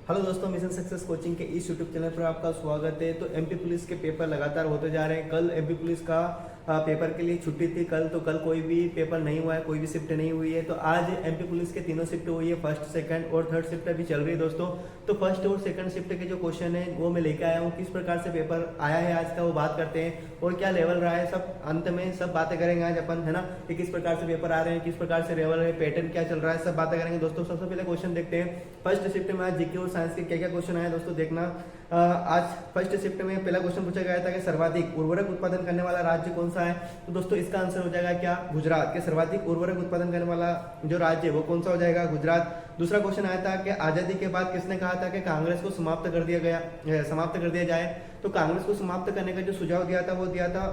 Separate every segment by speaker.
Speaker 1: Hello दोस्तों, mission success coaching के इस यूट्यूब चैनल पर आपका स्वागत है। तो एमपी पुलिस के पेपर लगातार होते जा रहे हैं। कल एमपी पुलिस का पेपर के लिए छुट्टी थी। कल कोई भी पेपर नहीं हुआ है, कोई भी शिफ्ट नहीं हुई है। तो आज एमपी पुलिस के तीनों शिफ्ट हुई है, फर्स्ट सेकंड और थर्ड शिफ्ट अभी चल रही है दोस्तों। तो फर्स्ट और सेकंड शिफ्ट के जो क्वेश्चन है वो मैं लेकर आया हूँ। किस प्रकार से पेपर आया है आज का वो बात करते हैं, और क्या लेवल रहा है, सब अंत में सब बातें करेंगे आज अपन, है ना, कि किस प्रकार से पेपर आ रहे हैं, किस प्रकार से लेवल है, पैटर्न क्या चल रहा है, सब बातें करेंगे दोस्तों। सबसे पहले क्वेश्चन देखते हैं। फर्स्ट शिफ्ट में आज जीके और साइंस के क्या क्या क्वेश्चन आए दोस्तों, देखना। आज फर्स्ट शिफ्ट में पहला क्वेश्चन पूछा गया था कि सर्वाधिक उर्वरक उत्पादन करने वाला राज्य कौन सा है। तो दोस्तों इसका आंसर हो जाएगा क्या, गुजरात। के सर्वाधिक उर्वरक उत्पादन करने वाला जो राज्य है वो कौन सा हो जाएगा, गुजरात। दूसरा क्वेश्चन आया था कि आजादी के बाद किसने कहा था कि कांग्रेस को समाप्त कर दिया जाए। तो कांग्रेस को समाप्त करने का जो सुझाव दिया था वो दिया था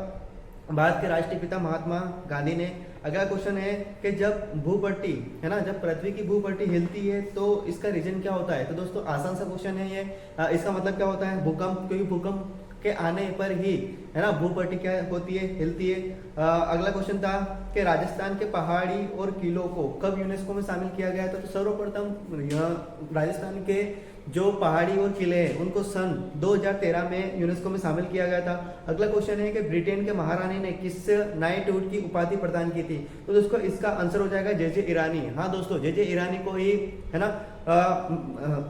Speaker 1: भारत के राष्ट्रीय पिता महात्मा गांधी ने। अगला क्वेश्चन है कि जब भूपट्टी, है ना, जब पृथ्वी की भूपट्टी हिलती है तो इसका रीजन क्या होता है। तो दोस्तों आसान सा क्वेश्चन है ये। इसका मतलब क्या होता है, भूकंप, क्योंकि भूकंप के आने पर ही, है ना, भूपट्टी क्या होती है, हिलती है। अगला क्वेश्चन था कि राजस्थान के पहाड़ी और किलों को कब यूनेस्को में शामिल किया गया था। तो सर्वप्रथम राजस्थान के जो पहाड़ी और किले हैं उनको सन 2013 में यूनेस्को में शामिल किया गया था। अगला क्वेश्चन है कि ब्रिटेन के महारानी ने किस नाइटहुड की उपाधि प्रदान की थी। तो दोस्तों इसका आंसर हो जाएगा जे ईरानी। हाँ दोस्तों, जे ईरानी को ही, है ना,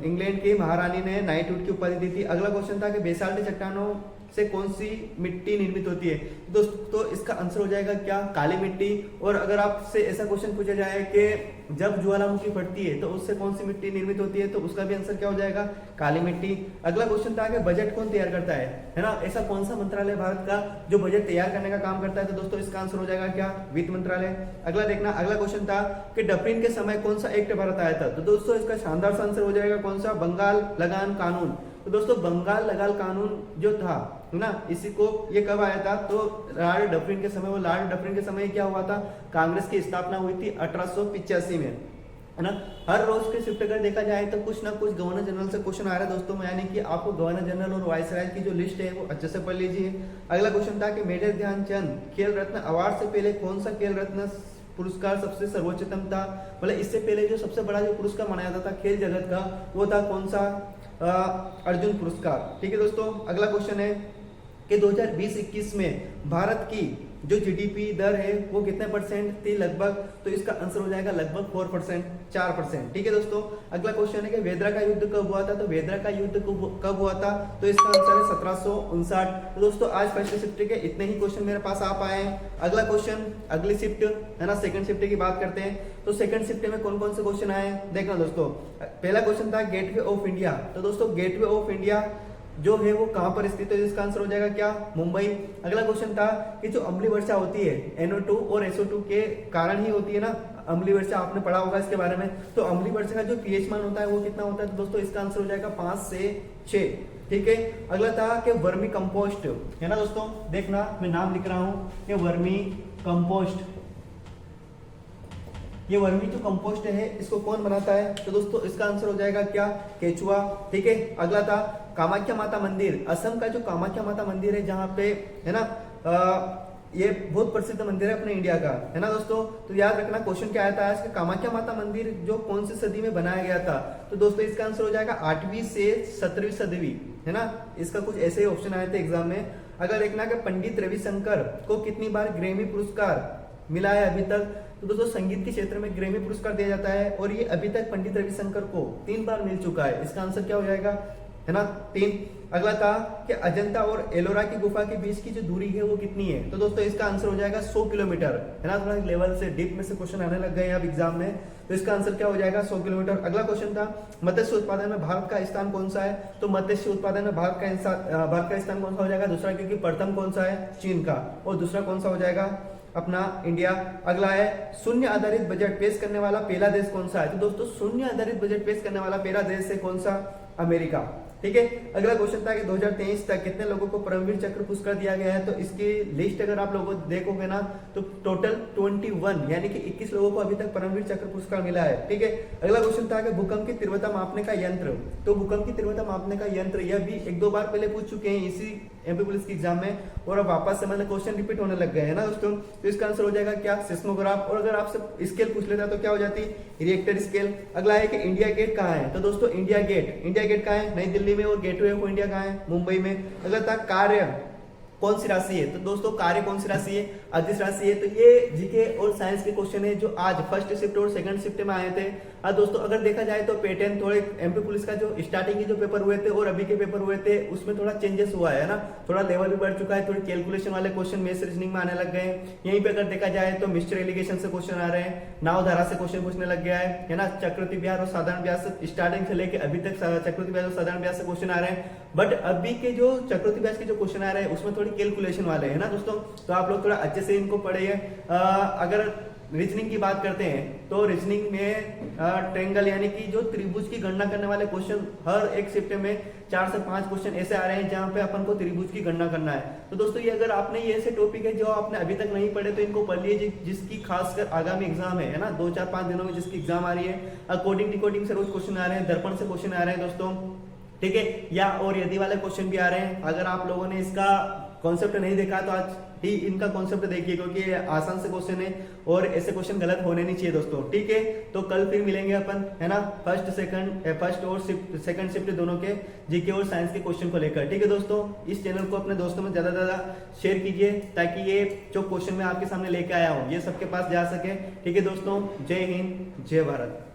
Speaker 1: इंग्लैंड की महारानी ने नाइटहुड की उपाधि दी थी। अगला क्वेश्चन था कि बेसाल्ट चट्टानों से कौन सी मिट्टी निर्मित होती है। दोस्तों तो इसका आंसर हो जाएगा क्या, काली मिट्टी। और अगर आपसे ऐसा क्वेश्चन पूछा जाए कि जब ज्वालामुखी फटती है तो उससे कौन सी मिट्टी निर्मित होती है, तो उसका भी आंसर क्या हो जाएगा, काली मिट्टी। अगला क्वेश्चन था कि बजट कौन तैयार करता है ना, ऐसा कौन सा मंत्रालय भारत का जो बजट तैयार करने का काम करता है। तो दोस्तों इसका आंसर हो जाएगा क्या, वित्त मंत्रालय। अगला देखना, अगला क्वेश्चन था कि डफरिन के समय कौन सा एक्ट भारत आया था। तो दोस्तों इसका शानदार सा आंसर हो जाएगा कौन सा, बंगाल लगान कानून। तो दोस्तों बंगाल लगान कानून जो था, है ना, इसी को ये कब आया था, तो लॉर्ड डफरिन के समय। वो लॉर्ड डफरिन के समय क्या हुआ था, कांग्रेस की स्थापना हुई थी 1885 में, है ना। हर रोज के शिफ्ट अगर देखा जाए तो कुछ ना कुछ गवर्नर जनरल से क्वेश्चन आ रहा है दोस्तों, यानी कि आपको गवर्नर जनरल और वाइसराय की जो लिस्ट है वो अच्छे से पढ़ लीजिए। अगला क्वेश्चन था कि मेजर ध्यानचंद खेल रत्न अवार्ड से पहले कौन सा खेल रत्न पुरस्कार सबसे सर्वोच्चतम था। मतलब इससे पहले जो सबसे बड़ा जो पुरस्कार माना जाता था खेल जगत का, वो था कौन सा, अर्जुन पुरस्कार। ठीक है दोस्तों। अगला क्वेश्चन है कि 2020-21 में भारत की जो जीडीपी दर है वो कितने परसेंट थी लगभग। तो इसका आंसर हो जाएगा लगभग 4%, 4%। ठीक है दोस्तों। अगला क्वेश्चन है कि वेदरा का युद्ध कब हुआ था। तो वेदरा का युद्ध कब हुआ था, तो इसका आंसर है 1759। तो दोस्तों आज फर्स्ट शिफ्ट के इतने ही क्वेश्चन मेरे पास आ पाए हैं। अगला क्वेश्चन, अगली शिफ्ट, है ना, सेकंड शिफ्ट की बात करते हैं। तो सेकंड शिफ्ट में कौन कौन से क्वेश्चन आए देखना दोस्तों। पहला क्वेश्चन था गेटवे ऑफ इंडिया। तो दोस्तों गेटवे ऑफ इंडिया जो है वो कहां पर स्थित है, इसका आंसर हो जाएगा क्या, मुंबई। अगला क्वेश्चन था कि जो अम्लीय वर्षा होती है NO2 और SO2 के कारण ही होती है ना, अम्लीय वर्षा, आपने पढ़ा होगा इसके बारे में। तो अम्लीय वर्षा का जो pH मान होता है वो कितना होता है। तो दोस्तों इसका आंसर हो जाएगा 5 से 6। ठीक है। अगला था कि वर्मी कंपोस्ट, है ना दोस्तों, देखना मैं नाम लिख रहा हूं कि वर्मी कंपोस्ट। ये वर्मी जो कंपोस्ट है इसको कौन बनाता है। तो दोस्तों इसका आंसर हो जाएगा क्या, केचुआ। ठीक है। अगला था कामाख्या माता मंदिर। असम का जो कामाख्या माता मंदिर है जहाँ पे, है ना, ये बहुत प्रसिद्ध मंदिर है अपने इंडिया का, है ना दोस्तों। तो याद रखना क्वेश्चन क्या आया था आज, कामाख्या माता मंदिर जो कौन सी सदी में बनाया गया था। तो दोस्तों इसका आंसर हो जाएगा 8वीं से 17वीं सदी, है ना। इसका कुछ ऐसे ही ऑप्शन आए थे एग्जाम में। अगर देखना कि पंडित रविशंकर को कितनी बार ग्रैमी पुरस्कार मिला है अभी तक। तो दोस्तों संगीत के क्षेत्र में ग्रैमी पुरस्कार दिया जाता है और ये अभी तक पंडित रविशंकर को 3 बार मिल चुका है। इसका आंसर क्या हो जाएगा, है ना, 3। अगला था कि अजंता और एलोरा की गुफा के बीच की जो दूरी है वो कितनी है। तो दोस्तों इसका आंसर हो जाएगा 100 किलोमीटर, है ना। थोड़ा लेवल से डीप में से क्वेश्चन आने लग गए हैं अब एग्जाम में। तो इसका आंसर क्या हो जाएगा, 100 किलोमीटर। अगला क्वेश्चन था मत्स्य उत्पादन में भारत का स्थान कौन सा है। तो मत्स्य उत्पादन में भारत का स्थान कौन सा हो जाएगा, दूसरा, क्योंकि प्रथम कौन सा है, चीन का, और दूसरा कौन सा हो जाएगा, अपना इंडिया। अगला है शून्य आधारित बजट पेश करने वाला पहला देश कौन सा है। तो दोस्तों शून्य आधारित बजट पेश करने वाला पहला देश है कौन सा, अमेरिका। ठीक है। अगला क्वेश्चन था कि 2023 तक कितने लोगों को परमवीर चक्र पुरस्कार दिया गया है, तो इसकी लिस्ट अगर आप लोगों को देखोगे ना तो टोटल 21 यानी कि 21 लोगों को अभी तक परमवीर चक्र पुरस्कार मिला है, ठीक है। अगला क्वेश्चन था कि भूकंप की तीव्रता मापने का यंत्र, तो भूकंप की तीव्रता मापने का यंत्र यह भी 1-2 बार पहले पूछ चुके हैं इसी एमपी पुलिस के एग्जाम में, और अब वापस से मतलब क्वेश्चन रिपीट होने लग गए है ना दोस्तों। तो इसका आंसर हो जाएगा क्या, सिस्मोग्राफ। और अगर आपसे स्केल पूछ लेता तो क्या हो जाती, रिएक्टर स्केल। अगला है कि इंडिया गेट कहाँ है, तो दोस्तों इंडिया गेट कहाँ है, नई दिल्ली में, और गेटवे ऑफ इंडिया कहाँ है, मुंबई में। अगला था कार्य कौन सी राशि है, तो दोस्तों कार्य कौन सी राशि है, अदिश राशि है। तो ये जीके और साइंस के क्वेश्चन है जो आज फर्स्ट शिफ्ट और सेकंड शिफ्ट में आए थे। दोस्तों अगर देखा जाए तो पैटर्न थोड़े एमपी पुलिस का जो स्टार्टिंग के जो पेपर हुए थे और अभी के पेपर हुए थे उसमें थोड़ा चेंजेस हुआ है ना, थोड़ा लेवल भी बढ़ चुका है, थोड़ी कैलकुलेशन वाले क्वेश्चन मेथ्स रीजनिंग में आने लग गए हैं। यहीं पे अगर देखा जाए तो मिस्टर एलिगेशन से क्वेश्चन आ रहे हैं, नावधारा से क्वेश्चन पूछने लग गया है ना, चक्रवृद्धि ब्याज और साधारण ब्याज से स्टार्टिंग से लेकर अभी तक चक्रवृद्धि ब्याज और साधारण ब्याज से क्वेश्चन आ रहे हैं। बट अभी के जो चक्रवृद्धि ब्याज के जो क्वेश्चन आ रहे हैं उसमें थोड़ी कैलकुलेशन वाले है ना दोस्तों, तो आप लोग थोड़ा अच्छे से इनको पढ़िए। अगर रीजनिंग की बात करते हैं तो रीजनिंग में ट्रायंगल यानी कि जो त्रिभुज की गणना करने वाले क्वेश्चन हर एक शिफ्ट में 4 से 5 क्वेश्चन ऐसे आ रहे हैं जहां पे अपन को त्रिभुज की गणना करना है। तो दोस्तों ये अगर आपने ये ऐसे टॉपिक है जो आपने अभी तक नहीं पढ़े तो इनको पढ़ लीजिए, जिसकी खासकर आगामी एग्जाम है ना, 2-4-5 दिनों में जिसकी एग्जाम आ रही है। कोडिंग डिकोडिंग से रोज क्वेश्चन आ रहे हैं, दर्पण से क्वेश्चन आ रहे हैं दोस्तों, ठीक है, या और यदि वाले क्वेश्चन भी आ रहे हैं। अगर आप लोगों ने इसका कॉन्सेप्ट नहीं देखा तो आज ही इनका कॉन्सेप्ट देखिए, क्योंकि ये आसान से क्वेश्चन है और ऐसे क्वेश्चन गलत होने नहीं चाहिए दोस्तों, ठीक है। तो कल फिर मिलेंगे अपन, है ना, फर्स्ट और सेकंड शिफ्ट दोनों के जीके और साइंस के क्वेश्चन को लेकर, ठीक है दोस्तों। इस चैनल को अपने दोस्तों में ज्यादा शेयर कीजिए ताकि ये जो क्वेश्चन मैं आपके सामने लेके आया हूँ ये सबके पास जा सके, ठीक है दोस्तों। जय हिंद, जय भारत।